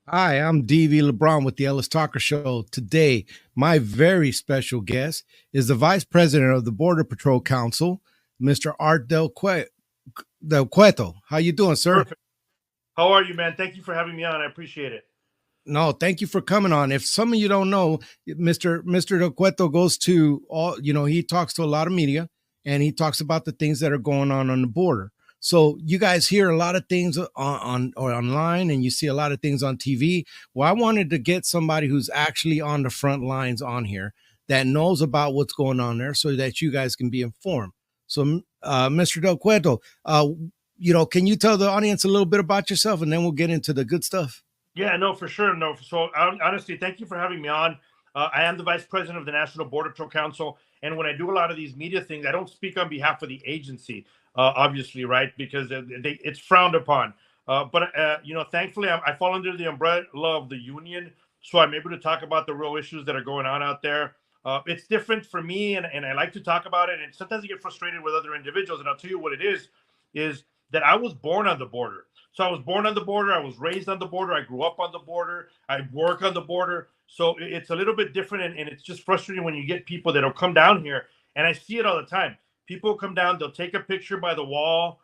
Hi, I'm DV LeBron with the Ellis Talker Show. Today, my very special guest is the Vice President of the Border Patrol Council, Mr. Art Del Cueto. How you doing, sir? Perfect. How are you, man? Thank you for having me on. I appreciate it. No, thank you for coming on. If some of you don't know, Mr. Del Cueto goes to all, he talks to a lot of media and he talks about the things that are going on the border. So you guys hear a lot of things on or online and you see a lot of things on TV. Well, I wanted to get somebody who's actually on the front lines on here that knows about what's going on there so that you guys can be informed. So, Mr. Del Cueto, can you tell the audience a little bit about yourself and then we'll get into the good stuff? Yeah, no, for sure. No, so honestly, thank you for having me on. I am the vice president of the National Border Patrol Council, and when I do a lot of these media things, I don't speak on behalf of the agency, obviously, right? Because it's frowned upon. But thankfully, I fall under the umbrella of the union, so I'm able to talk about the real issues that are going on out there. It's different for me, and I like to talk about it. And sometimes I get frustrated with other individuals, and I'll tell you what it is that I was born on the border. So I was born on the border. I was raised on the border. I grew up on the border. I work on the border. So it's a little bit different. And it's just frustrating when you get people that'll come down here. And I see it all the time. People come down, they'll take a picture by the wall,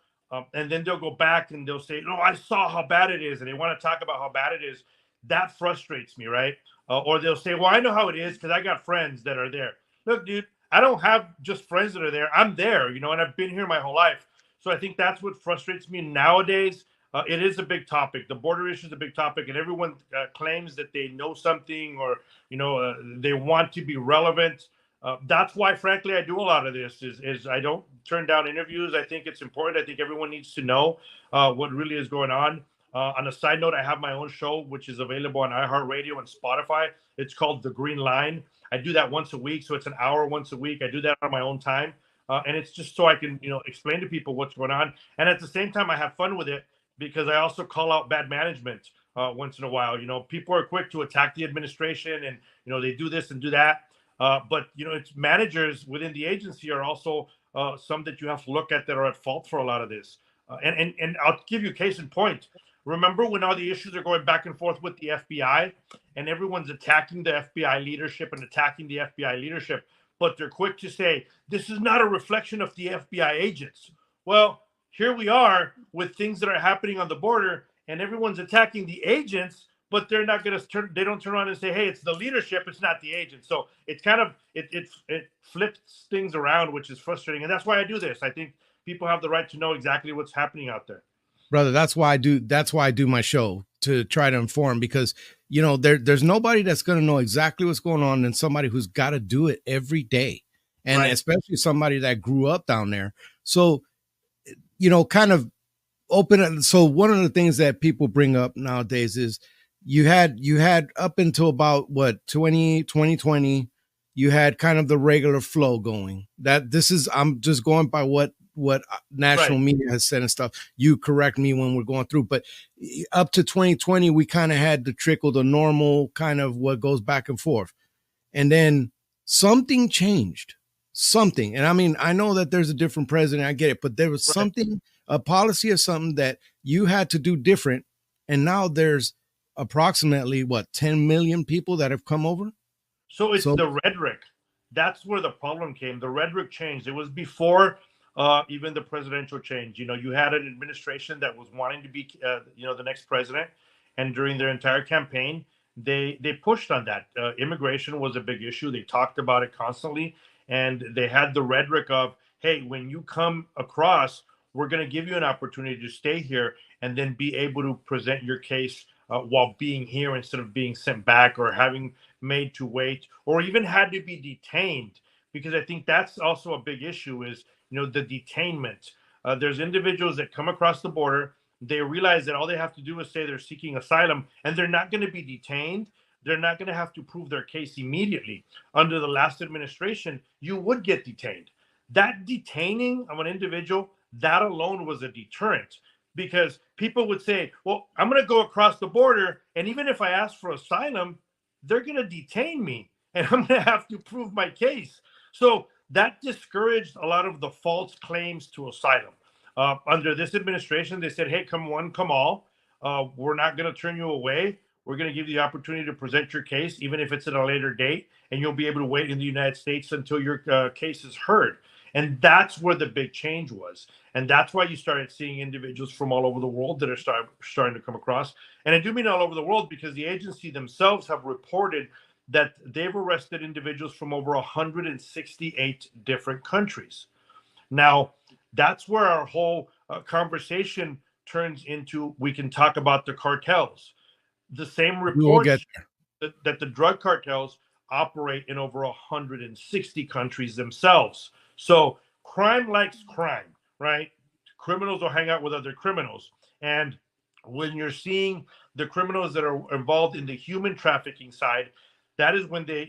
and then they'll go back and they'll say, "No, I saw how bad it is." And they want to talk about how bad it is. That frustrates me, right? Or they'll say, "Well, I know how it is because I got friends that are there." Look, dude, I don't have just friends that are there. I'm there, and I've been here my whole life. So I think that's what frustrates me nowadays. It is a big topic. The border issue is a big topic, and everyone claims that they know something or they want to be relevant. That's why, frankly, I do a lot of this. Is I don't turn down interviews. I think it's important. I think everyone needs to know what really is going on. On a side note, I have my own show, which is available on iHeartRadio and Spotify. It's called The Green Line. I do that once a week, so it's an hour once a week. I do that on my own time, and it's just so I can explain to people what's going on, and at the same time, I have fun with it because I also call out bad management once in a while. People are quick to attack the administration, and they do this and do that. But it's managers within the agency are also some that you have to look at that are at fault for a lot of this. And I'll give you a case in point. Remember when all the issues are going back and forth with the FBI, and everyone's attacking the FBI leadership and attacking the FBI leadership, but they're quick to say this is not a reflection of the FBI agents. Well, here we are with things that are happening on the border, and everyone's attacking the agents, but they're not going to turn. They don't turn around and say, "Hey, it's the leadership; it's not the agents." So it's kind of it flips things around, which is frustrating, and that's why I do this. I think people have the right to know exactly what's happening out there. Brother, that's why I do my show, to try to inform, because there's nobody that's going to know exactly what's going on than somebody who's got to do it every day, and Right. especially somebody that grew up down there. So kind of open it. So one of the things that people bring up nowadays is you had up until about what 2020, you had kind of the regular flow going. That this is I'm just going by what national Right. media has said and stuff. You correct me when we're going through, but up to 2020, we kind of had the trickle, the normal kind of what goes back and forth, and then something changed. Something, and I mean, I know that there's a different president. I get it, but there was Right. something, a policy or something that you had to do different, and now there's approximately what 10 million people that have come over. So it's So the rhetoric. That's where the problem came. The rhetoric changed. It was before even the presidential change. You had an administration that was wanting to be, the next president, and during their entire campaign, they pushed on that. Immigration was a big issue. They talked about it constantly, and they had the rhetoric of, "Hey, when you come across, we're going to give you an opportunity to stay here and then be able to present your case while being here instead of being sent back or having made to wait or even had to be detained." Because I think that's also a big issue is the detainment. There's individuals that come across the border, they realize that all they have to do is say they're seeking asylum and they're not going to be detained. They're not going to have to prove their case immediately. Under the last administration, you would get detained. That detaining of an individual, that alone was a deterrent because people would say, "Well, I'm going to go across the border, and even if I ask for asylum, they're going to detain me and I'm going to have to prove my case." So that discouraged a lot of the false claims to asylum. Under this administration, they said, "Hey, come one, come all. We're not going to turn you away. We're going to give you the opportunity to present your case, even if it's at a later date, and you'll be able to wait in the United States until your case is heard. And that's where the big change was. And that's why you started seeing individuals from all over the world that are starting to come across. And I do mean all over the world because the agency themselves have reported that they've arrested individuals from over 168 different countries. Now, that's where our whole conversation turns into, we can talk about the cartels. The same reports that the drug cartels operate in over 160 countries themselves. So crime likes crime, right? Criminals will hang out with other criminals. And when you're seeing the criminals that are involved in the human trafficking side, that is when they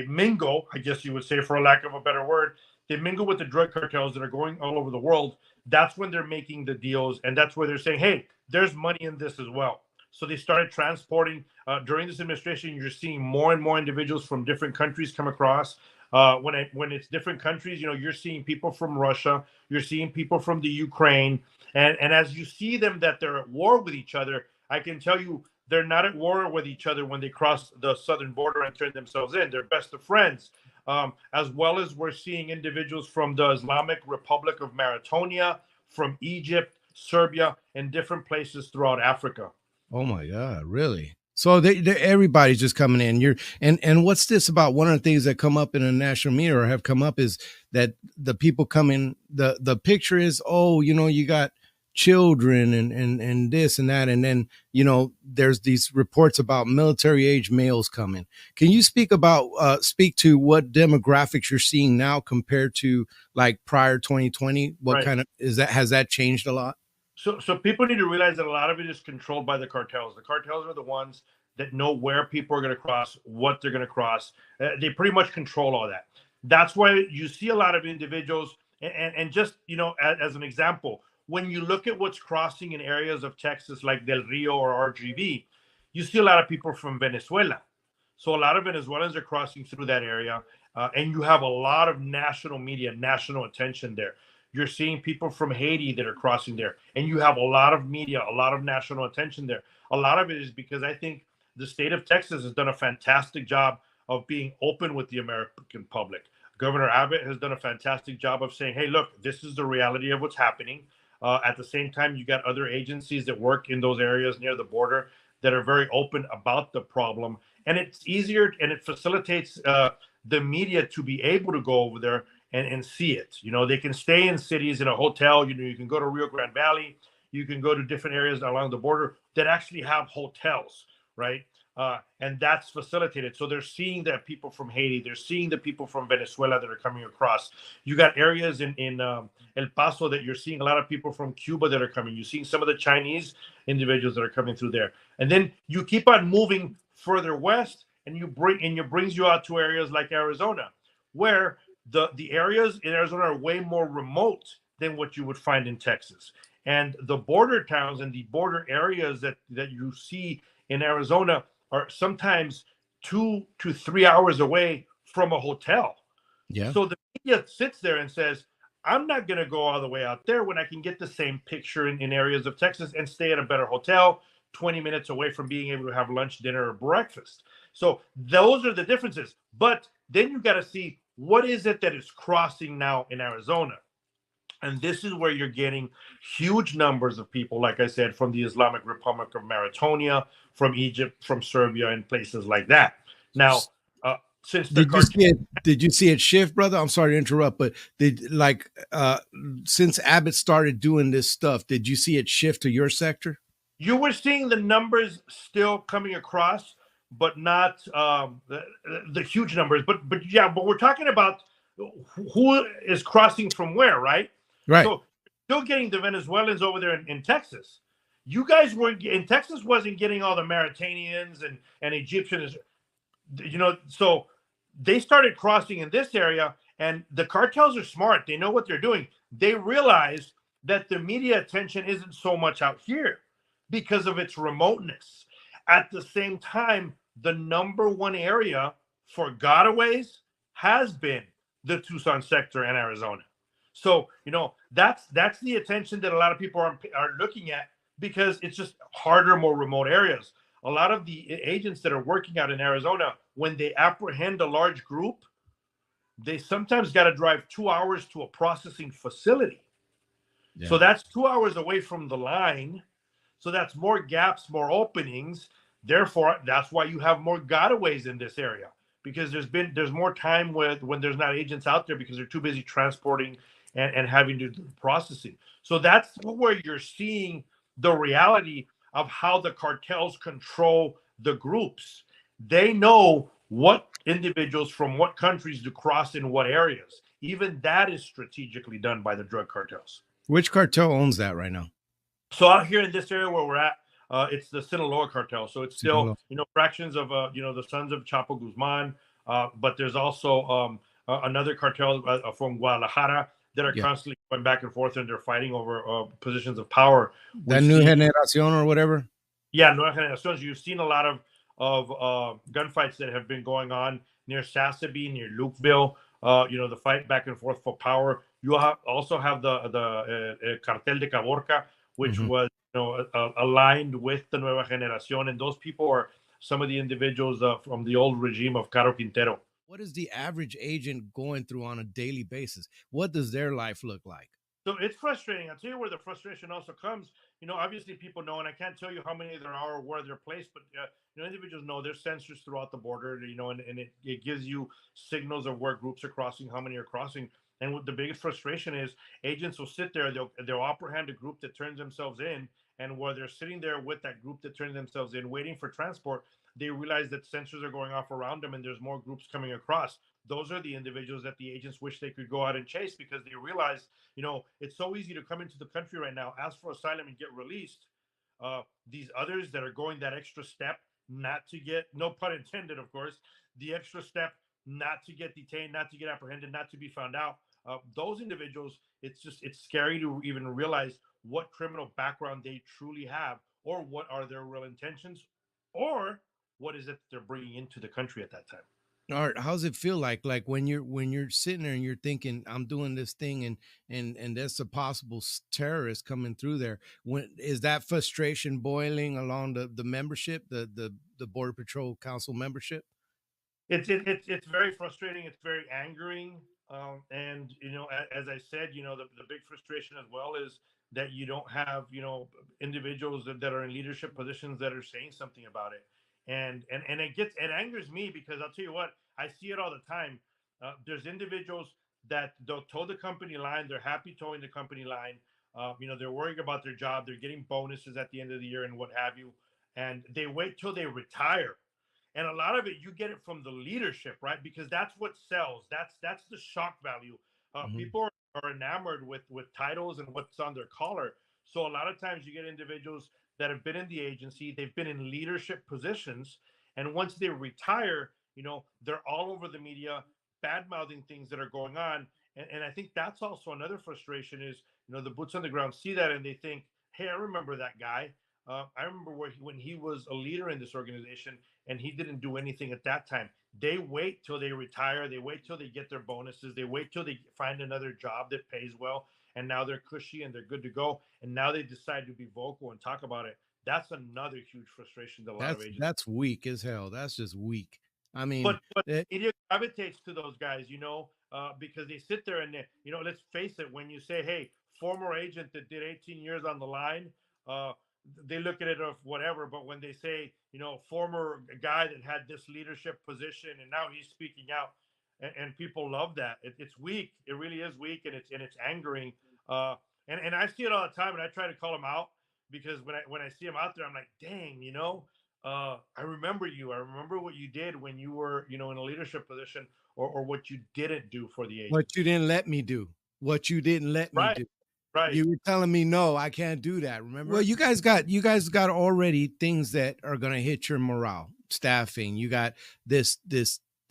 mingle, I guess you would say, for a lack of a better word, they mingle with the drug cartels that are going all over the world. That's when they're making the deals, and that's where they're saying, hey, there's money in this as well. So they started transporting. During this administration, you're seeing more and more individuals from different countries come across. When it's different countries, you're seeing people from Russia, you're seeing people from the Ukraine, and as you see them that they're at war with each other, I can tell you they're not at war with each other when they cross the southern border and turn themselves in. They're best of friends. As well as we're seeing individuals from the Islamic Republic of Mauritania, from Egypt, Serbia, and different places throughout Africa. Oh my God, really? So everybody's just coming in. And what's this about? One of the things that come up in the national media or have come up is that the people come in. The picture is, oh, you got children and this and that, and then there's these reports about military age males coming. Can you speak to what demographics you're seeing now compared to like prior 2020? What Right. kind of has that changed a lot? So people need to realize that a lot of it is controlled by the cartels. The cartels are the ones that know where people are going to cross, what they're going to cross. They pretty much control all that. That's why you see a lot of individuals, and just as an example, when you look at what's crossing in areas of Texas like Del Rio or RGV, you see a lot of people from Venezuela. So a lot of Venezuelans are crossing through that area, and you have a lot of national media, national attention there. You're seeing people from Haiti that are crossing there, and you have a lot of media, a lot of national attention there. A lot of it is because I think the state of Texas has done a fantastic job of being open with the American public. Governor Abbott has done a fantastic job of saying, hey, look, this is the reality of what's happening. At the same time, you got other agencies that work in those areas near the border that are very open about the problem. And it's easier and it facilitates the media to be able to go over there and see it. They can stay in cities in a hotel. You can go to Rio Grande Valley. You can go to different areas along the border that actually have hotels, right? And that's facilitated. So they're seeing the people from Haiti. They're seeing the people from Venezuela that are coming across. You got areas in El Paso that you're seeing a lot of people from Cuba that are coming. You're seeing some of the Chinese individuals that are coming through there. And then you keep on moving further west, and it brings you out to areas like Arizona, where the areas in Arizona are way more remote than what you would find in Texas. And the border towns and the border areas that you see in Arizona are sometimes 2 to 3 hours away from a hotel. Yeah. So the media sits there and says, I'm not going to go all the way out there when I can get the same picture in areas of Texas and stay at a better hotel 20 minutes away from being able to have lunch, dinner, or breakfast. So those are the differences. But then you got to see, what is it that is crossing now in Arizona? And this is where you're getting huge numbers of people, like I said, from the Islamic Republic of Mauritania, from Egypt, from Serbia, and places like that. Now, since the did you see it shift, brother? I'm sorry to interrupt, but since Abbott started doing this stuff, did you see it shift to your sector? You were seeing the numbers still coming across, but not the huge numbers. But we're talking about who is crossing from where, right? Right. So still getting the Venezuelans over there in Texas. You guys weren't in Texas, wasn't getting all the Mauritanians and Egyptians, so they started crossing in this area, and the cartels are smart. They know what they're doing. They realize that the media attention isn't so much out here because of its remoteness. At the same time, the number one area for gotaways has been the Tucson sector in Arizona. So, that's the attention that a lot of people are looking at, because it's just harder, more remote areas. a lot of the agents that are working out in Arizona, when they apprehend a large group, they sometimes got to drive 2 hours to a processing facility. Yeah. So that's 2 hours away from the line. So that's more gaps, more openings. Therefore, that's why you have more gotaways in this area, because there's more time with when there's not agents out there because they're too busy transporting and having to do processing. So that's where you're seeing the reality of how the cartels control the groups. They know what individuals from what countries to cross in what areas. Even that is strategically done by the drug cartels. Which cartel owns that right now? So out here in this area where we're at, it's the Sinaloa cartel. So it's still, Sinaloa. fractions of, the sons of Chapo Guzman. But there's also another cartel from Guadalajara that are Yeah. constantly going back and forth, and they're fighting over positions of power. That new generación or whatever. Yeah, Nueva Generaciones. You've seen a lot of gunfights that have been going on near Sassabee, near Lukeville. The fight back and forth for power. You also have the Cartel de Caborca, which was aligned with the Nueva Generación, and those people are some of the individuals from the old regime of Caro Quintero. What is the average agent going through on a daily basis? What does their life look like? So it's frustrating. I'll tell you where the frustration also comes. Obviously people know, and I can't tell you how many there are or where they're placed, but individuals know there's sensors throughout the border. And it gives you signals of where groups are crossing, how many are crossing. And what the biggest frustration is, agents will sit there, they'll apprehend a group that turns themselves in, and while they're sitting there with that group that turns themselves in, waiting for transport, they realize that sensors are going off around them, and there's more groups coming across. Those are the individuals that the agents wish they could go out and chase, because they realize, it's so easy to come into the country right now, ask for asylum, and get released. These others that are going that extra step, not to get, no pun intended, of course, the extra step, not to get detained, not to get apprehended, not to be found out. Those individuals, it's scary to even realize what criminal background they truly have, or what are their real intentions, or what is it they're bringing into the country at that time. Art, how's it feel like when you're sitting there and you're thinking, I'm doing this thing, and there's a possible terrorist coming through there? When is that frustration boiling along the membership, the Border Patrol Council membership? It's very frustrating. It's very angering. And as I said, the big frustration as well is that you don't have individuals that are in leadership positions that are saying something about it. And it angers me, because I'll tell you what, I see it all the time. There's individuals that they'll toe the company line. They're happy towing the company line. They're worrying about their job. They're getting bonuses at the end of the year and what have you. And they wait till they retire, and a lot of it you get it from the leadership, right? Because that's what sells. That's the shock value. Mhm. People are enamored with titles and what's on their collar. So a lot of times you get individuals that have been in the agency, they've been in leadership positions, and once they retire, they're all over the media, bad mouthing things that are going on. And I think that's also another frustration is, the boots on the ground see that and they think, hey, I remember that guy. I remember when he was a leader in this organization, and he didn't do anything at that time. They wait till they retire. They wait till they get their bonuses. They wait till they find another job that pays well, and now they're cushy and they're good to go. And now they decide to be vocal and talk about it. That's another huge frustration that a lot of agents. That's weak as hell. That's just weak. I mean, But it, it gravitates to those guys, because they sit there and let's face it. When you say, "Hey, former agent that did 18 years on the line," uh, they look at it of whatever. But when they say, former guy that had this leadership position and now he's speaking out, and people love that. It's weak. It really is weak, and it's angering. And I see it all the time, and I try to call them out, because when I see them out there, I'm like, dang, I remember you. I remember what you did when you were, in a leadership position, or what you didn't do for the what agent. you didn't let me do, what you didn't let me Right, do. right, You were telling me no, I can't do that. Remember? Well, you guys got already things that are going to hit your morale. Staffing. You got this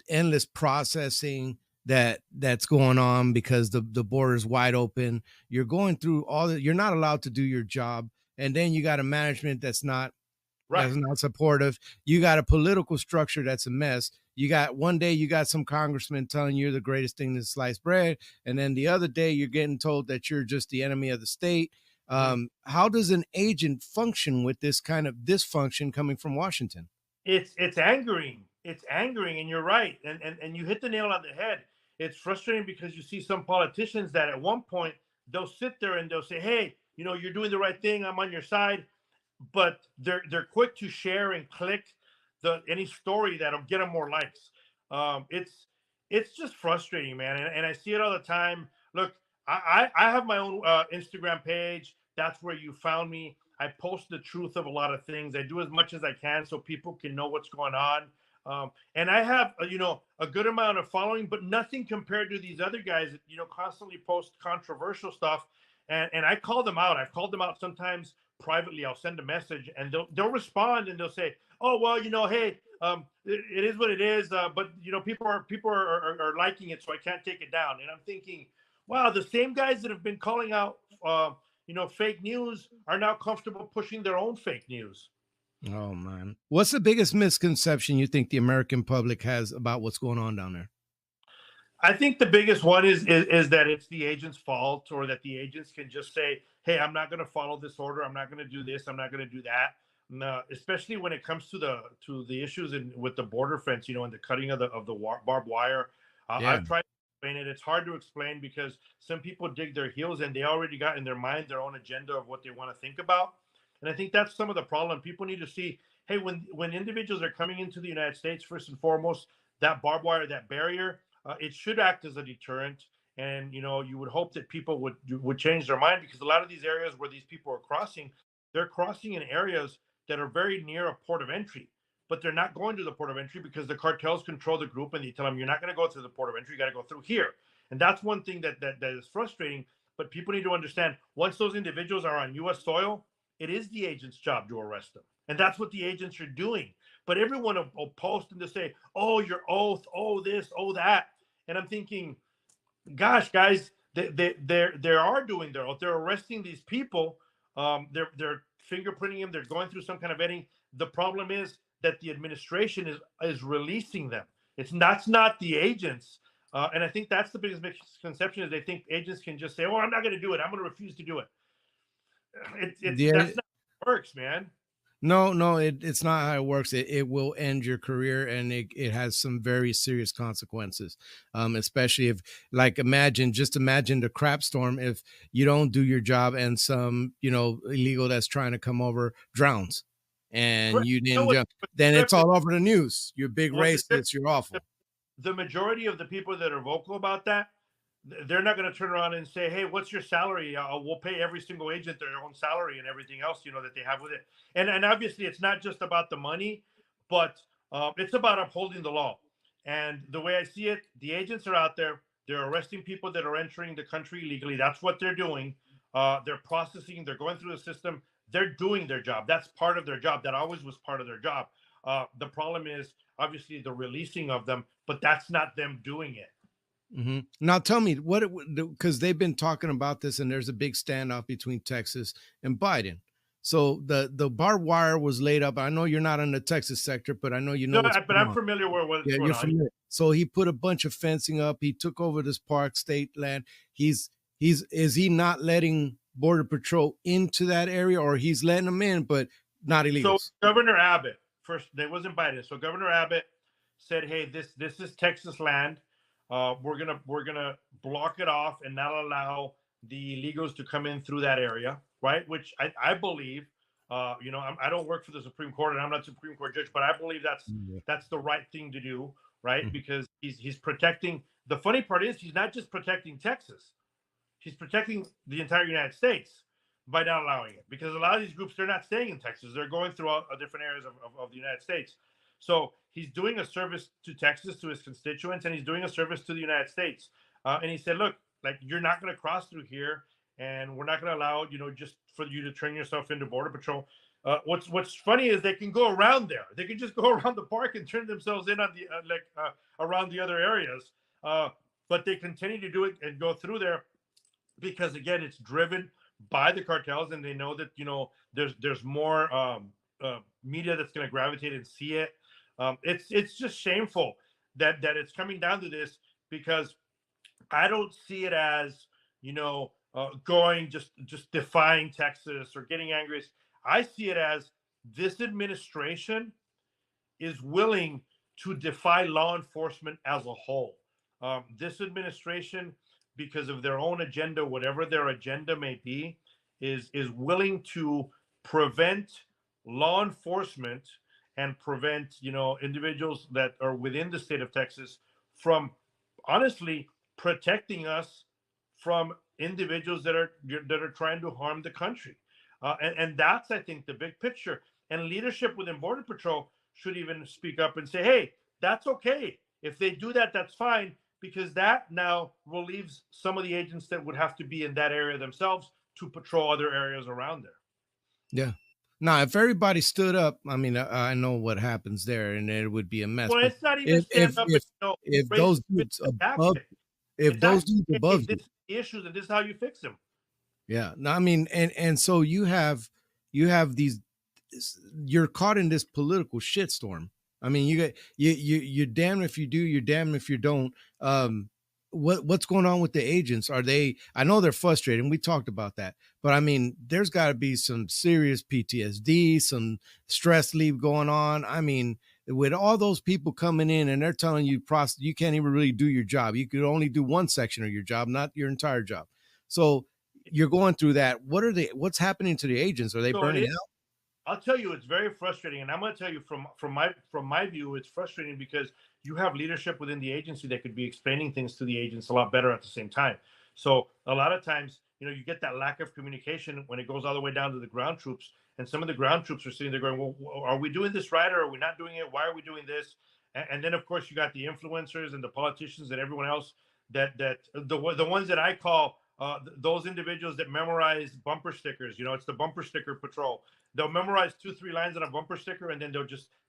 endless processing that's going on because the border is wide open. You're going through all the. You're not allowed to do your job, and then you got a management that's right. not supportive. You got a political structure that's a mess. You got one day you got some congressman telling you you're the greatest thing to slice bread, and then the other day you're getting told that you're just the enemy of the state. How does an agent function with this kind of dysfunction coming from Washington? It's angering. It's angering, and you're right. And you hit the nail on the head. It's frustrating because you see some politicians that at one point they'll sit there and they'll say, "Hey, you're doing the right thing. I'm on your side," but they're quick to share and click the any story that'll get them more likes. It's just frustrating, man, and I see it all the time. Look, I have my own Instagram page. That's where you found me. I post the truth of a lot of things. I do as much as I can so people can know what's going on. And I have, a good amount of following, but nothing compared to these other guys that, constantly post controversial stuff. And I call them out. I've called them out sometimes privately. I'll send a message and they'll respond and they'll say, "Oh, well, hey, it is what it is. But people are liking it, so I can't take it down." And I'm thinking, wow, the same guys that have been calling out, fake news are now comfortable pushing their own fake news. Oh man, what's the biggest misconception you think the American public has about what's going on down there? I think the biggest one is that it's the agent's fault, or that the agents can just say, "Hey, I'm not going to follow this order. I'm not going to do this. I'm not going to do that." No, especially when it comes to the issues with the border fence, and the cutting of the barbed wire. Yeah, I've tried to explain it. It's hard to explain because some people dig their heels and they already got in their mind their own agenda of what they want to think about. And I think that's some of the problem. People need to see, hey, when individuals are coming into the United States, first and foremost, that barbed wire, that barrier, it should act as a deterrent. And you would hope that people would change their mind, because a lot of these areas where these people are crossing, they're crossing in areas that are very near a port of entry, but they're not going to the port of entry because the cartels control the group and they tell them, "You're not going to go through the port of entry. You got to go through here." And that's one thing that is frustrating. But people need to understand, once those individuals are on U.S. soil, it is the agent's job to arrest them, and that's what the agents are doing. But everyone will post and to say, "Oh, your oath, oh this, oh that," and I'm thinking, gosh, guys, they are doing their oath. They're arresting these people. They're fingerprinting them. They're going through some kind of vetting. The problem is that the administration is releasing them. That's not the agents. And I think that's the biggest misconception, is they think agents can just say, "Oh, I'm not going to do it. I'm going to refuse to do it." yeah. That's not how it works, man. No, no, it's not how it works. It will end your career, and it has some very serious consequences. Especially if, like, just imagine the crap storm if you don't do your job and some, illegal that's trying to come over drowns and Correct. you You know didn't what? jump. What's Then the it's difference? all over the news. You're big What's the difference? racist. You're awful. The majority of the people that are vocal about that, they're not going to turn around and say, "Hey, what's your salary? We'll pay every single agent their own salary and everything else, that they have with it." And obviously, it's not just about the money, but it's about upholding the law. And the way I see it, the agents are out there. They're arresting people that are entering the country illegally. That's what they're doing. They're processing. They're going through the system. They're doing their job. That's part of their job. That always was part of their job. The problem is obviously the releasing of them, but that's not them doing it. Now tell me what it would do, because they've been talking about this, and there's a big standoff between Texas and Biden. So the barbed wire was laid up. I know you're not in the Texas sector, but I know you know No, what's but going I'm on. familiar with what's Yeah, going you're on. familiar. So he put a bunch of fencing up. He took over this park, state land. He's is he not letting Border Patrol into that area, or he's letting them in, but not So illegals? Governor Abbott, first, they wasn't Biden. So Governor Abbott said, "Hey, this is Texas land. We're gonna block it off and not allow the illegals to come in through that area," right? Which I believe. I don't work for the Supreme Court and I'm not a Supreme Court judge, but I believe that's Yeah. that's the right thing to do, right? Mhm. Because he's protecting. The funny part is he's not just protecting Texas. He's protecting the entire United States by not allowing it, because a lot of these groups, they're not staying in Texas. They're going throughout different areas of the United States. So he's doing a service to Texas, to his constituents, and he's doing a service to the United States. And he said, "Look, like, you're not going to cross through here, and we're not going to allow, just for you to turn yourself into Border Patrol." What's funny is they can go around there. They can just go around the park and turn themselves in on the around the other areas. But they continue to do it and go through there, because again, it's driven by the cartels, and they know that there's more media that's going to gravitate and see it. It's just shameful that it's coming down to this, because I don't see it as, going just defying Texas or getting angry. I see it as this administration is willing to defy law enforcement as a whole. This administration, because of their own agenda, whatever their agenda may be, is willing to prevent law enforcement and prevent individuals that are within the state of Texas from honestly protecting us from individuals that are trying to harm the country. And that's, I think, the big picture. And leadership within Border Patrol should even speak up and say, hey, that's okay. If they do that, that's fine, because that now relieves some of the agents that would have to be in that area themselves to patrol other areas around there. Yeah. Now, if everybody stood up, I mean, I know what happens there, and it would be a mess. Well, But it's not even stand up and if raise those dudes attack above, it. if It's those actually, dudes hey, above this you, is the issues and this is how you fix them. yeah. No, I mean, and so you have these, you're caught in this political shitstorm. I mean, you're damned if you do, you're damned if you don't. What's going on with the agents? Are they? I know they're frustrated, and we talked about that. But I mean, there's got to be some serious PTSD, some stress leave going on. I mean, with all those people coming in and they're telling you, you can't even really do your job. You could only do one section of your job, not your entire job. So you're going through that. What's happening to the agents? Are they So it burning is. out? I'll tell you, it's very frustrating, and I'm going to tell you from my view, it's frustrating because you have leadership within the agency that could be explaining things to the agents a lot better at the same time. So a lot of times, you get that lack of communication when it goes all the way down to the ground troops, and some of the ground troops are sitting there going, "Well, are we doing this right, or are we not doing it? Why are we doing this?" And then, of course, you got the influencers and the politicians and everyone else that the ones that I call those individuals that memorize bumper stickers. It's the bumper sticker patrol. They'll memorize 2-3 lines on a bumper sticker, and then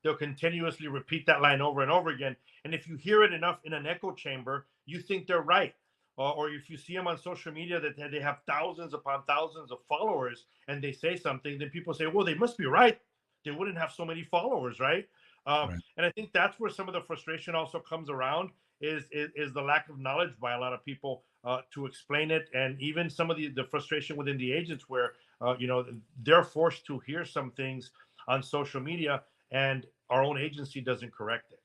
they'll continuously repeat that line over and over again. And if you hear it enough in an echo chamber, you think they're right. Or if you see them on social media that they have thousands upon thousands of followers and they say something, then people say, well, they must be right. They wouldn't have so many followers, right? Right. And I think that's where some of the frustration also comes around is the lack of knowledge by a lot of people to explain it, and even some of the frustration within the agents where they're forced to hear some things on social media, and our own agency doesn't correct it.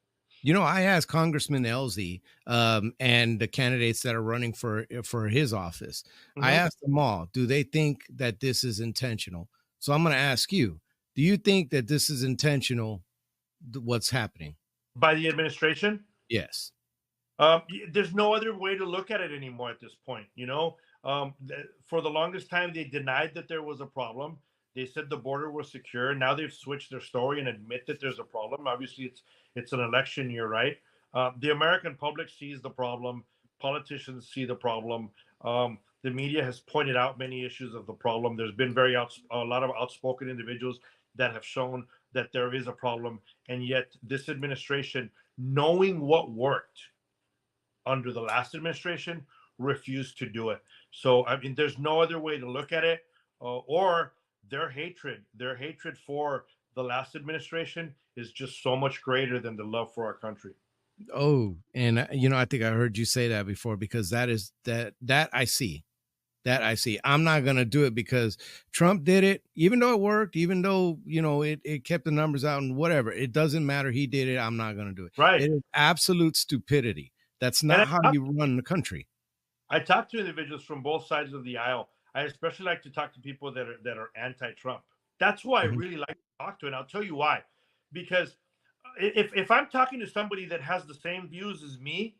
I asked Congressman Elsie and the candidates that are running for his office. I Mm-hmm. asked them all, do they think that this is intentional? So I'm going to ask you, do you think that this is intentional? What's happening? By the administration. Yes. There's no other way to look at it anymore at this point. For the longest time, they denied that there was a problem. They said the border was secure. Now they've switched their story and admit that there's a problem. Obviously, it's an election year, right? The American public sees the problem. Politicians see the problem. The media has pointed out many issues of the problem. There's been a lot of outspoken individuals that have shown that there is a problem, and yet this administration, knowing what worked under the last administration, refused to do it. So I mean, there's no other way to look at it, or their hatred for the last administration is just so much greater than the love for our country. Oh, and I think I heard you say that before, because that I see. That I see. I'm not going to do it because Trump did it, even though it worked, even though, it kept the numbers out and whatever. It doesn't matter. He did it. I'm not going to do it. Right. It is absolute stupidity. That's And not how you run the country. I talk to individuals from both sides of the aisle. I especially like to talk to people that are anti-Trump. That's who I Mhm. really like to talk to, and I'll tell you why. Because if I'm talking to somebody that has the same views as me,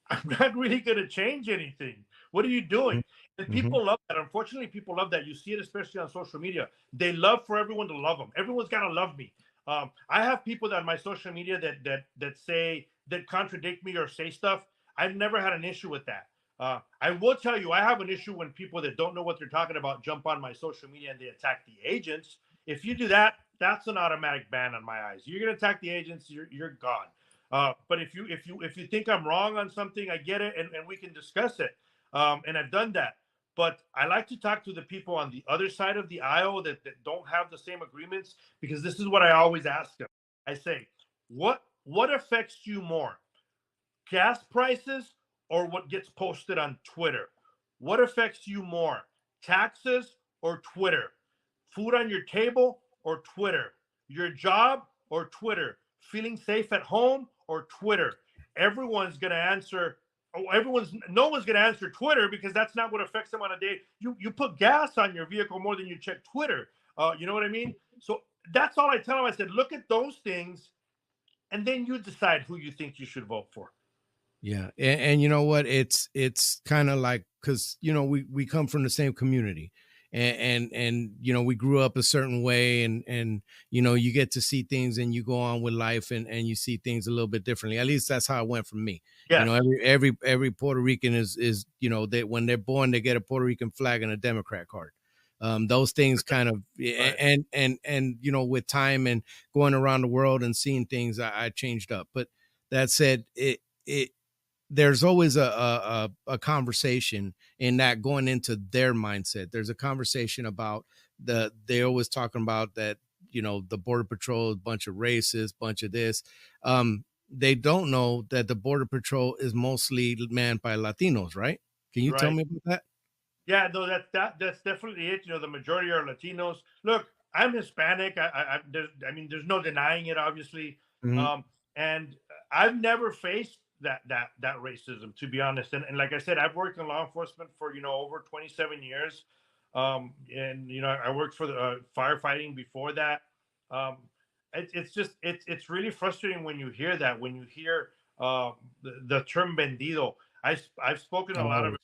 I'm not really going to change anything. What are you doing? And Mhm. people love that. Unfortunately, people love that. You see it especially on social media. They love for everyone to love them. Everyone's got to love me. I have people that on my social media that contradict me or say stuff. I've never had an issue with that. I will tell you, I have an issue when people that don't know what they're talking about jump on my social media and they attack the agents. If you do that, that's an automatic ban on my eyes. You're going to attack the agents, you're gone. But if you think I'm wrong on something, I get it, and we can discuss it. And I've done that. But I like to talk to the people on the other side of the aisle that don't have the same agreements, because this is what I always ask them. I say, what affects you more, gas prices or what gets posted on Twitter? What affects you more, taxes or Twitter? Food on your table or Twitter? Your job or Twitter? Feeling safe at home or Twitter? Everyone's going to answer. No one's going to answer Twitter, because that's not what affects them on a day. You put gas on your vehicle more than you check Twitter. You know what I mean? So that's all I tell them. I said, look at those things, and then you decide who you think you should vote for. Yeah, and you know what? It's kind of like, because we come from the same community, and we grew up a certain way, and you get to see things, and you go on with life, and you see things a little bit differently. At least that's how it went for me. Yes. Every Puerto Rican is they, when they're born, they get a Puerto Rican flag and a Democrat card. Those things kind of, Right. and with time and going around the world and seeing things, I changed up. But that said, it there's always a conversation in that, going into their mindset. There's a conversation about they always talking about that, the Border Patrol is a bunch of racists, bunch of this. They don't know that the Border Patrol is mostly manned by Latinos, right? Can you tell Right. me about that? Yeah, no, that's definitely it. The majority are Latinos. Look, I'm Hispanic. There's no denying it, obviously. Mhm. And I've never faced that racism, to be honest. And like I said, I've worked in law enforcement for over 27 years. And I worked for the firefighting before that. Um, it's really frustrating when you hear that, when you hear the term "vendido." I've spoken a lot of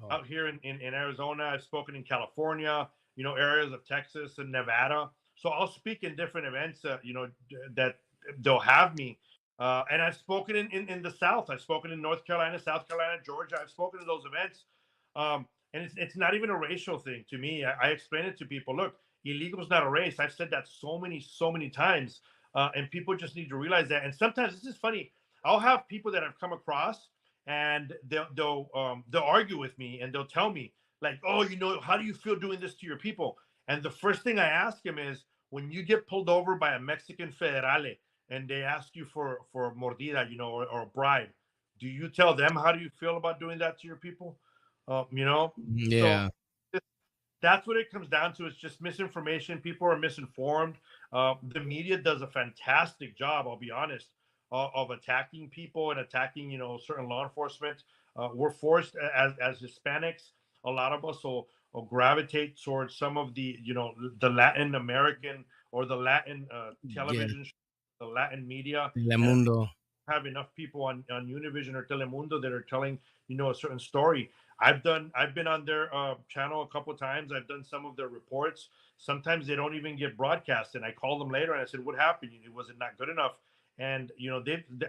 Oh, oh, out here in Arizona. I've spoken in California, areas of Texas and Nevada. So I'll speak in different events, that they'll have me. And I've spoken in the South. I've spoken in North Carolina, South Carolina, Georgia. I've spoken to those events. And it's not even a racial thing to me. I explain it to people. Look, illegal is not a race. I've said that so many times. And people just need to realize that. And sometimes this is funny. I'll have people that I've come across, and they'll argue with me, and they'll tell me, like, oh, how do you feel doing this to your people? And the first thing I ask them is, when you get pulled over by a Mexican federale and they ask you for mordida, or a bribe, do you tell them how do you feel about doing that to your people? So yeah. that's what it comes down to. It's just misinformation. People are misinformed. The media does a fantastic job, I'll be honest, of attacking people and attacking, certain law enforcement. We're forced, as Hispanics, a lot of us will gravitate towards some of the Latin American, or the Latin Yeah, television, the Latin media, and Telemundo. have enough people on Univision or Telemundo that are telling a certain story. I've been on their channel a couple of times. I've done some of their reports. Sometimes they don't even get broadcast, and I call them later and I said, "What happened? Was it not good enough?" And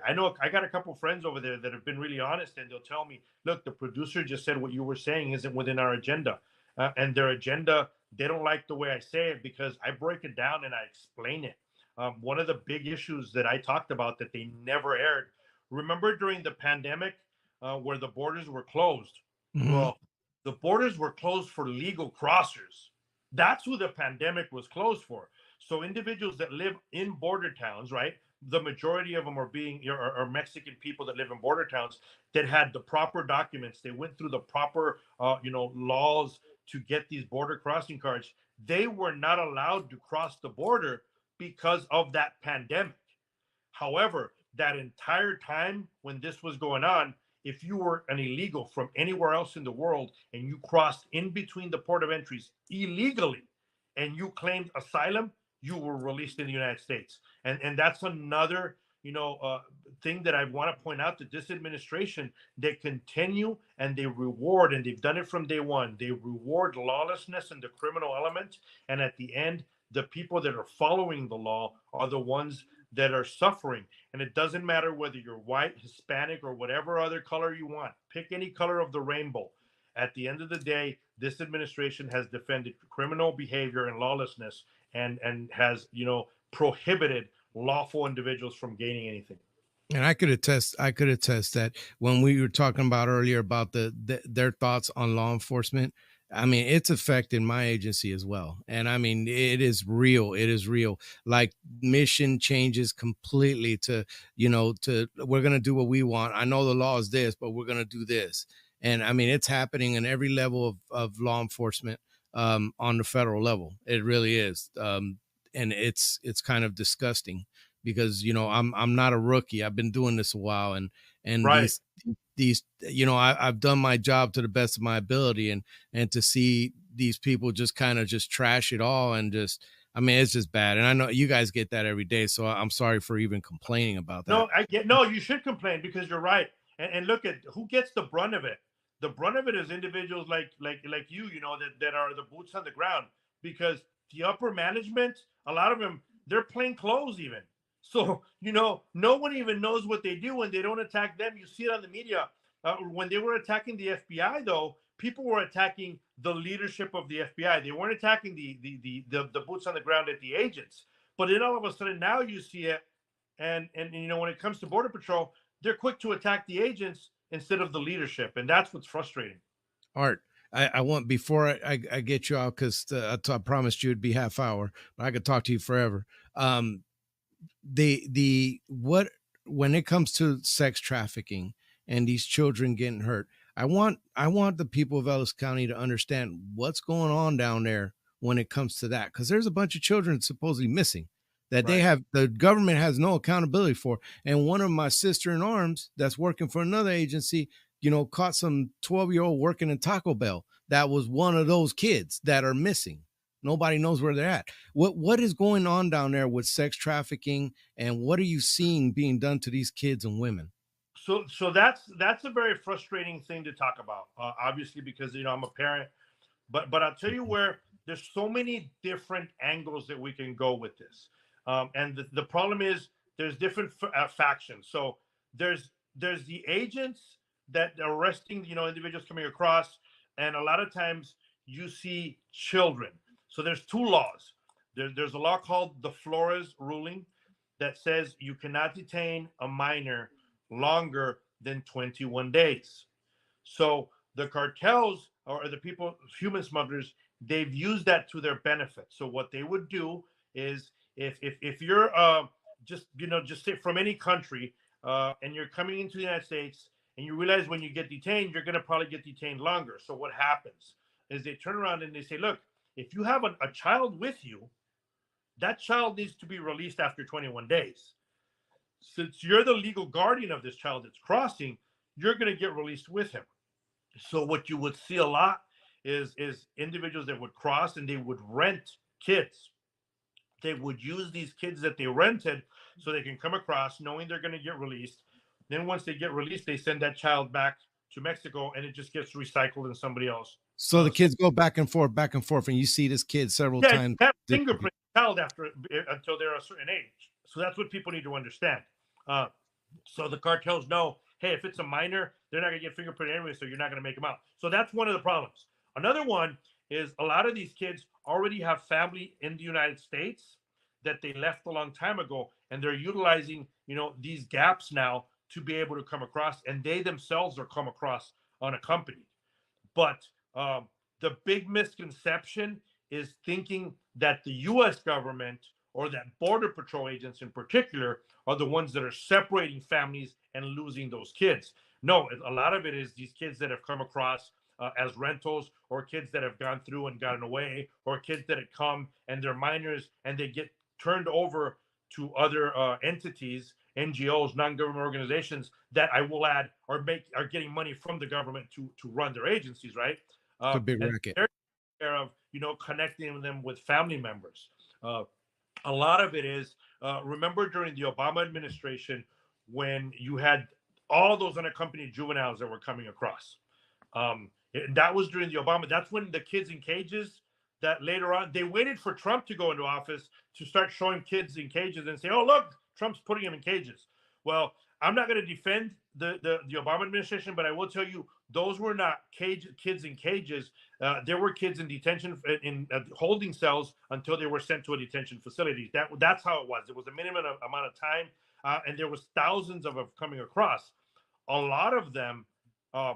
I know I got a couple of friends over there that have been really honest, and they'll tell me, "Look, the producer just said what you were saying isn't within our agenda," and their agenda, they don't like the way I say it, because I break it down and I explain it. One of the big issues that I talked about that they never aired. Remember during the pandemic, where the borders were closed? Mhm. Well, the borders were closed for legal crossers. That's who the pandemic was closed for. So individuals that live in border towns, right? The majority of them are Mexican people that live in border towns, that had the proper documents. They went through the proper, laws to get these border crossing cards. They were not allowed to cross the border because of that pandemic. However, that entire time when this was going on, if you were an illegal from anywhere else in the world and you crossed in between the port of entries illegally and you claimed asylum, you were released in the United States. And that's another thing that I want to point out, that this administration, they continue and they reward, and they've done it from day one. They reward lawlessness and the criminal element, and at the end, the people that are following the law are the ones that are suffering. And it doesn't matter whether you're white, Hispanic, or whatever other color you want. Pick any color of the rainbow. At the end of the day, this administration has defended criminal behavior and lawlessness, and has prohibited lawful individuals from gaining anything. And I could attest that when we were talking about earlier about their thoughts on law enforcement, I mean, it's affecting my agency as well. And I mean, it is real. It is real. Like, mission changes completely to we're going to do what we want. I know the law is this, but we're going to do this. And I mean, it's happening in every level of law enforcement, on the federal level. It really is. And it's kind of disgusting because, you know, I'm not a rookie. I've been doing this a while, and Right. these, you know, I've done my job to the best of my ability, and to see these people just kind of just trash it all, and just, I mean, it's just bad. And I know you guys get that every day, so I'm sorry for even complaining about that. No, I get no. You should complain because you're right. And look at who gets the brunt of it. The brunt of it is individuals like you know, that are the boots on the ground. Because the upper management, a lot of them, they're plain clothes even. So you know, no one even knows what they do when they don't attack them. You see it on the media. When they were attacking the FBI, though, people were attacking the leadership of the FBI. They weren't attacking the boots on the ground at the agents. But then all of a sudden now you see it, and you know, when it comes to border patrol, they're quick to attack the agents instead of the leadership, and that's what's frustrating. Art, I want, before I get you out, because I promised you it'd be half hour, but I could talk to you forever. The what, when it comes to sex trafficking and these children getting hurt, I want the people of Ellis County to understand what's going on down there when it comes to that, because there's a bunch of children supposedly missing that Right. the government has no accountability for. And one of my sister in arms that's working for another agency, you know, caught some 12-year-old working in Taco Bell that was one of those kids that are missing. Nobody knows where they're at. What is going on down there with sex trafficking, and what are you seeing being done to these kids and women? So that's a very frustrating thing to talk about, obviously, because you know, I'm a parent. But I'll tell you where there's so many different angles that we can go with this. And the problem is there's different factions. So there's the agents that are arresting, you know, individuals coming across, and a lot of times you see children. So there's two laws. There's a law called the Flores ruling that says you cannot detain a minor longer than 21 days. So the cartels, or the people, human smugglers, they've used that to their benefit. So what they would do is, if you're just, you know, just say from any country, and you're coming into the United States, and you realize when you get detained, you're going to probably get detained longer. So what happens is they turn around and they say, look, if you have a child with you, that child needs to be released after 21 days. Since you're the legal guardian of this child that's crossing, you're going to get released with him. So what you would see a lot is individuals that would cross and they would rent kids. They would use these kids that they rented so they can come across knowing they're going to get released. Then once they get released, they send that child back to Mexico, and it just gets recycled in somebody else. So the kids go back and forth, and you see this kid several Yeah, you times. have fingerprint child after until they're a certain age. So that's what people need to understand. Uh, so the cartels know, hey, if it's a minor, they're not going to get fingerprint anyway, so you're not going to make them out. So that's one of the problems. Another one is a lot of these kids already have family in the United States that they left a long time ago, and they're utilizing, you know, these gaps now to be able to come across, and they themselves are come across unaccompanied. But the big misconception is thinking that the U.S. government or that Border Patrol agents in particular are the ones that are separating families and losing those kids. No, a lot of it is these kids that have come across as rentals, or kids that have gone through and gotten away, or kids that have come and they're minors and they get turned over to other entities, NGOs, non-government organizations that, I will add, are getting money from the government to run their agencies, right? It's a big And racket. they're care of, you know, connecting them with family members. A lot of it is, remember during the Obama administration when you had all those unaccompanied juveniles that were coming across. That was during the Obama. That's when the kids in cages, that later on they waited for Trump to go into office to start showing kids in cages and say, "Oh, look, Trump's putting them in cages." Well, I'm not going to defend the Obama administration, but I will tell you those were not kids in cages. There were kids in detention in holding cells until they were sent to a detention facility. That's how it was. It was a minimum amount of time, and there was thousands of them coming across. A lot of them, uh,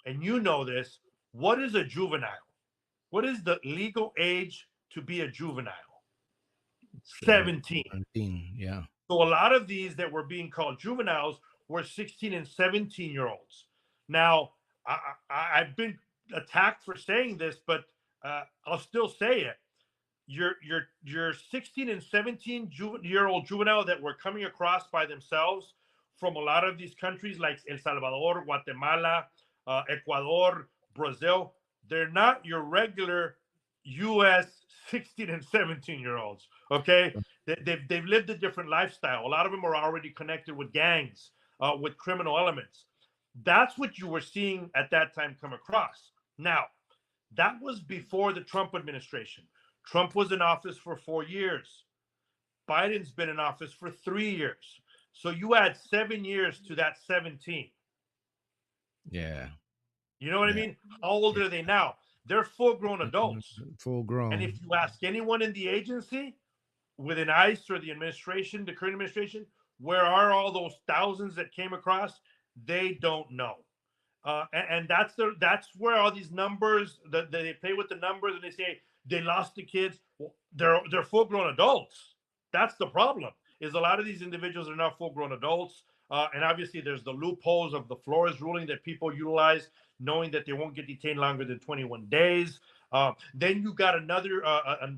and you know this. What is a juvenile? What is the legal age to be a juvenile? 17. 17, yeah. So a lot of these that were being called juveniles were 16 and 17-year-olds. Now, I've been attacked for saying this, but I'll still say it. Your 16 and 17-year old juvenile that were coming across by themselves from a lot of these countries like El Salvador, Guatemala, Ecuador, Brazil, they're not your regular U.S. 16 and 17-year olds. Okay, they've lived a different lifestyle. A lot of them are already connected with gangs, with criminal elements. That's what you were seeing at that time come across. Now, that was before the Trump administration. Trump was in office for 4 years. Biden's been in office for 3 years. So you add 7 years to that 17. Yeah. You know what I mean? How old are they now? They're full-grown adults. Full grown. And if you ask anyone in the agency, within ICE or the administration, the current administration, where are all those thousands that came across? They don't know. And that's where all these numbers that they play with the numbers and they say they lost the kids. Well, they're full grown adults. That's the problem. Is a lot of these individuals are not full grown adults, and obviously there's the loopholes of the Flores ruling that people utilize, knowing that they won't get detained longer than 21 days. Then you got another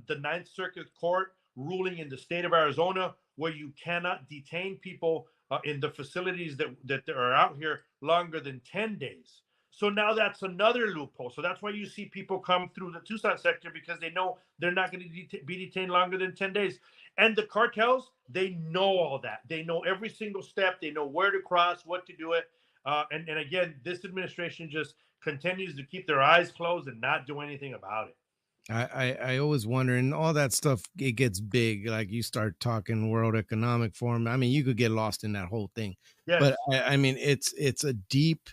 the Ninth Circuit Court ruling in the state of Arizona where you cannot detain people in the facilities that are out here longer than 10 days. So now that's another loophole. So that's why you see people come through the Tucson sector because they know they're not going to be detained longer than 10 days. And the cartels, they know all that. They know every single step. They know where to cross, what to do it. And again, this administration just continues to keep their eyes closed and not do anything about it. I always wonder, and all that stuff, it gets big. Like you start talking World Economic Forum. I mean, you could get lost in that whole thing. But Yes. I mean, it's a deep,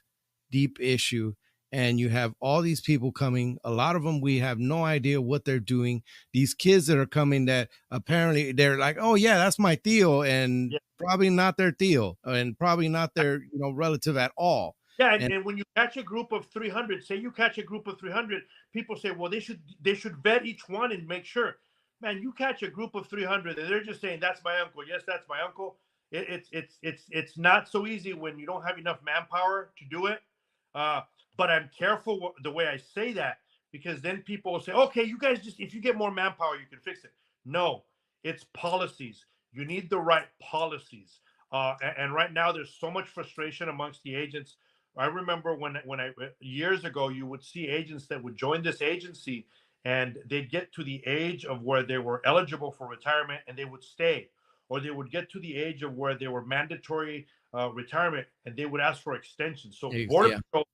deep issue. And you have all these people coming. A lot of them, we have no idea what they're doing. These kids that are coming that apparently they're like, oh, yeah, that's my Theo. And Yeah. probably not their Theo and probably not their, relative at all. Yeah, And and when you catch a group of 300, say you catch a group of 300, people say, well, they should vet each one and make sure. Man, you catch a group of 300 and they're just saying that's my uncle. Yes, that's my uncle. It's not so easy when you don't have enough manpower to do it. But I'm careful the way I say that because then people will say, okay, you guys just if you get more manpower, you can fix it. No, it's policies. You need the right policies. And right now, there's so much frustration amongst the agents. I remember when I years ago, you would see agents that would join this agency and they'd get to the age of where they were eligible for retirement and they would stay, or they would get to the age of where they were mandatory retirement and they would ask for extension. So Border yeah, Patrol,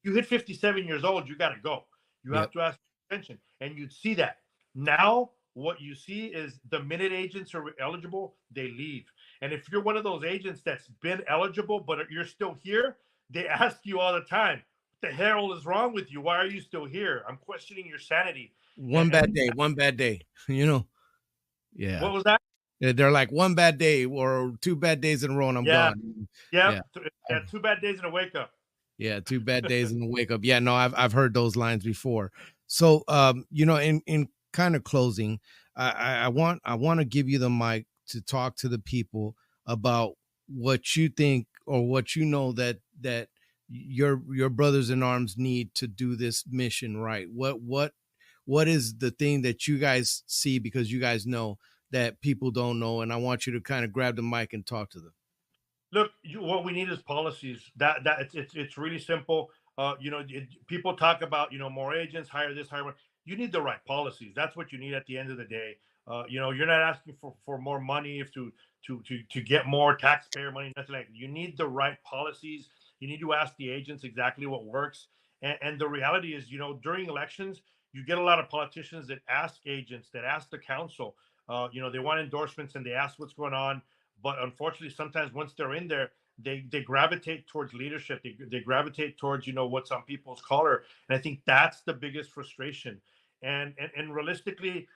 you hit 57 years old, you got to go. You have yep. to ask for extension, and you'd see that. Now, what you see is the minute agents are eligible, they leave. And if you're one of those agents that's been eligible but you're still here, they ask you all the time, "What the hell is wrong with you? Why are you still here? I'm questioning your sanity." One bad day, one bad day, Yeah. What was that? They're like one bad day or two bad days in a row and I'm Yeah, gone. yeah, Yeah. yeah. 2 bad days and a wake up. Yeah, two bad days and a wake up. Yeah, no, I've heard those lines before. So in kind of closing, I want to give you the mic to talk to the people about what you think or what that your brothers in arms need to do this mission right. What is the thing that you guys see because you guys know that people don't know, and I want you to kind of grab the mic and talk to them. Look, what we need is policies. That it's really simple. People talk about more agents, hire this, hire more. You need the right policies. That's what you need at the end of the day. You're not asking for more money if to get more taxpayer money. Nothing like that. You need the right policies. You need to ask the agents exactly what works. And the reality is, during elections, you get a lot of politicians that ask agents, that ask the council. They want endorsements and they ask what's going on. But unfortunately, sometimes once they're in there, they gravitate towards leadership. They gravitate towards what some people's color, and I think that's the biggest frustration. And realistically,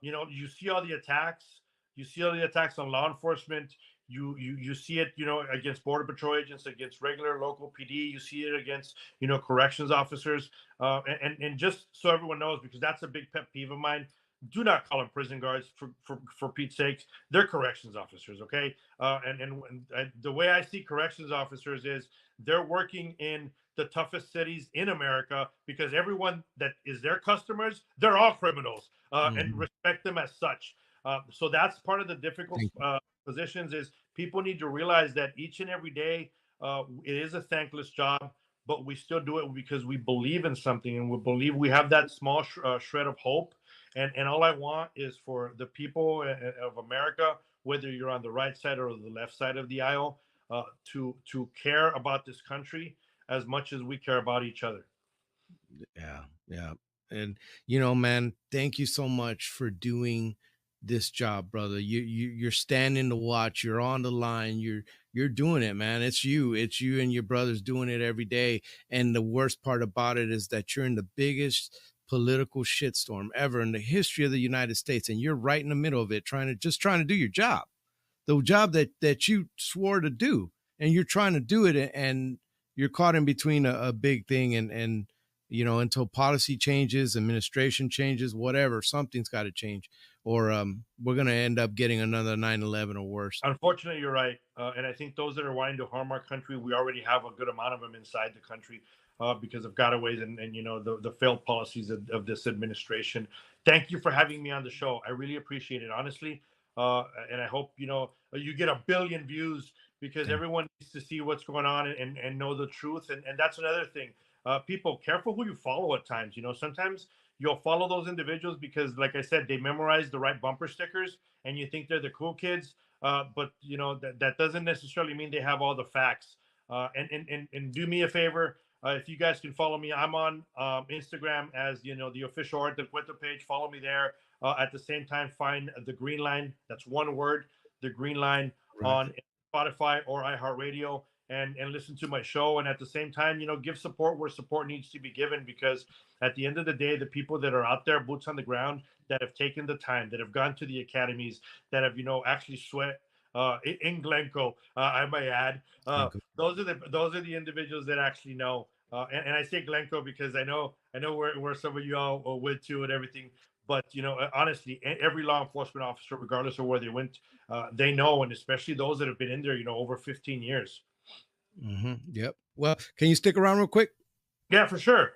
you see all the attacks. You see all the attacks on law enforcement. You see it, against border patrol agents, against regular local PD. You see it against corrections officers. And just so everyone knows, because that's a big pet peeve of mine, do not call them prison guards for Pete's sake. They're corrections officers, okay? And the way I see corrections officers is they're working in the toughest cities in America, because everyone that is their customers, they're all criminals, and Mhm. respect them as such. So that's part of the difficult Thank you. positions, is people need to realize that each and every day, it is a thankless job, but we still do it because we believe in something, and we believe we have that small shred of hope. And all I want is for the people of America, whether you're on the right side or the left side of the aisle, to care about this country as much as we care about each other. Yeah, yeah. And man, thank you so much for doing this job, brother. You're standing to watch, you're on the line, you're doing it, man. It's you and your brothers doing it every day. And the worst part about it is that you're in the biggest political shitstorm ever in the history of the United States, and you're right in the middle of it, trying to do your job, the job that you swore to do, and you're trying to do it, and you're caught in between a big thing, and until policy changes, administration changes, whatever, something's got to change, or we're going to end up getting another 9/11 or worse. Unfortunately, you're right, and I think those that are wanting to harm our country, we already have a good amount of them inside the country, because of gotaways and the failed policies of this administration. Thank you for having me on the show. I really appreciate it, honestly, and I hope you get 1 billion views, because Thank everyone needs to see what's going on, and know the truth. And that's another thing. People, careful who you follow at times. Sometimes you'll follow those individuals because, like I said, they memorize the right bumper stickers, and you think they're the cool kids, but that doesn't necessarily mean they have all the facts. And do me a favor, if you guys can follow me, I'm on Instagram as the official Art del Cueto page. Follow me there. At the same time, find the Green Line. That's one word, the Green Line, right. on Spotify or iHeartRadio, and listen to my show. And at the same time, give support where support needs to be given, because at the end of the day, the people that are out there, boots on the ground, that have taken the time, that have gone to the academies, that have actually sweat in Glencoe, I might add. Thank you. Those are the individuals that actually know. And I say Glencoe because I know where some of you all went to and everything. But honestly, every law enforcement officer, regardless of where they went, they know, and especially those that have been in there, over 15 years. Yep. Well, can you stick around real quick? Yeah, for sure.